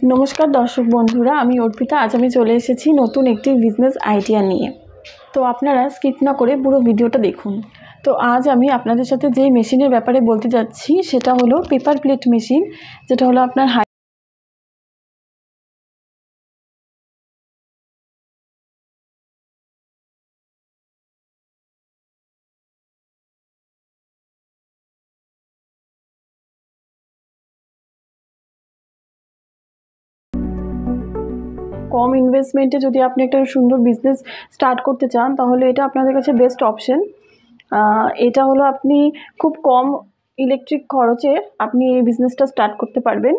নমস্কার দর্শক বন্ধুরা, আমি অর্পিতা। আজ আমি চলে এসেছি নতুন একটি বিজনেস আইডিয়া নিয়ে। তো আপনারা স্কিপ না করে পুরো ভিডিওটা দেখুন। তো আজ আমি আপনাদের সাথে যেই মেশিনের ব্যাপারে বলতে যাচ্ছি সেটা হলো পেপার প্লেট মেশিন, যেটা হলো আপনার কম ইনভেস্টমেন্টে যদি আপনি একটা সুন্দর বিজনেস স্টার্ট করতে চান তাহলে এটা আপনাদের কাছে বেস্ট অপশন। এটা হলো আপনি খুব কম ইলেকট্রিক খরচে আপনি এই বিজনেসটা স্টার্ট করতে পারবেন।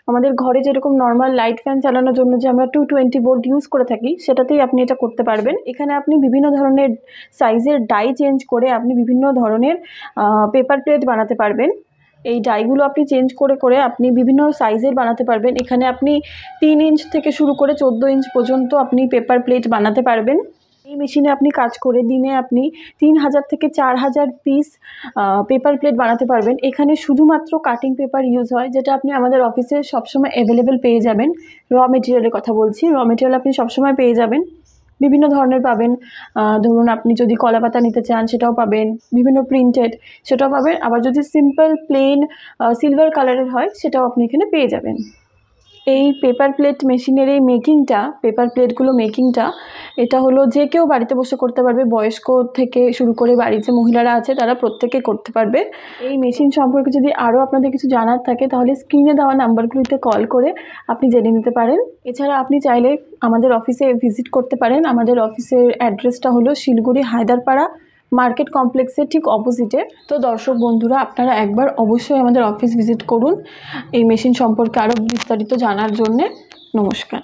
আমাদের ঘরে যেরকম নর্মাল লাইট ফ্যান চালানোর জন্য যে আমরা 220 ভোল্ট ইউজ করে থাকি, সেটাতেই আপনি এটা করতে পারবেন। এখানে আপনি বিভিন্ন ধরনের সাইজের ডাই চেঞ্জ করে আপনি বিভিন্ন ধরনের পেপার প্লেট বানাতে পারবেন। এই ডাইগুলো আপনি চেঞ্জ করে করে আপনি বিভিন্ন সাইজের বানাতে পারবেন। এখানে আপনি 3 ইঞ্চ থেকে শুরু করে 14 ইঞ্চ পর্যন্ত আপনি পেপার প্লেট বানাতে পারবেন। এই মেশিনে আপনি কাজ করে দিনে আপনি 3000 থেকে 4000 পিস পেপার প্লেট বানাতে পারবেন। এখানে শুধুমাত্র কাটিং পেপার ইউজ হয়, যেটা আপনি আমাদের অফিসে সবসময় অ্যাভেলেবেল পেয়ে যাবেন। র মেটেরিয়ালের কথা বলছি, র মেটেরিয়াল আপনি সবসময় পেয়ে যাবেন, বিভিন্ন ধরনের পাবেন। ধরুন আপনি যদি কলা পাতা নিতে চান সেটাও পাবেন, বিভিন্ন প্রিন্টেড সেটাও পাবেন, আবার যদি সিম্পল প্লেন সিলভার কালারের হয় সেটাও আপনি এখানে পেয়ে যাবেন। এই পেপার প্লেট মেশিনের এই মেকিংটা, পেপার প্লেটগুলো মেকিংটা, এটা হলো যে কেউ বাড়িতে বসে করতে পারবে। বয়স্ক থেকে শুরু করে বাড়ির যে মহিলারা আছে তারা প্রত্যেকে করতে পারবে। এই মেশিন সম্পর্কে যদি আরও আপনাদের কিছু জানার থাকে তাহলে স্ক্রিনে দেওয়া নাম্বারগুলিতে কল করে আপনি জেনে নিতে পারেন। এছাড়া আপনি চাইলে আমাদের অফিসে ভিজিট করতে পারেন। আমাদের অফিসের অ্যাড্রেসটা হলো শিলিগুড়ি হায়দারপাড়া মার্কেট কমপ্লেক্সের ঠিক অপোজিটে। তো দর্শক বন্ধুরা, আপনারা একবার অবশ্যই আমাদের অফিস ভিজিট করুন এই মেশিন সম্পর্কে আরও বিস্তারিত জানার জন্যে। নমস্কার।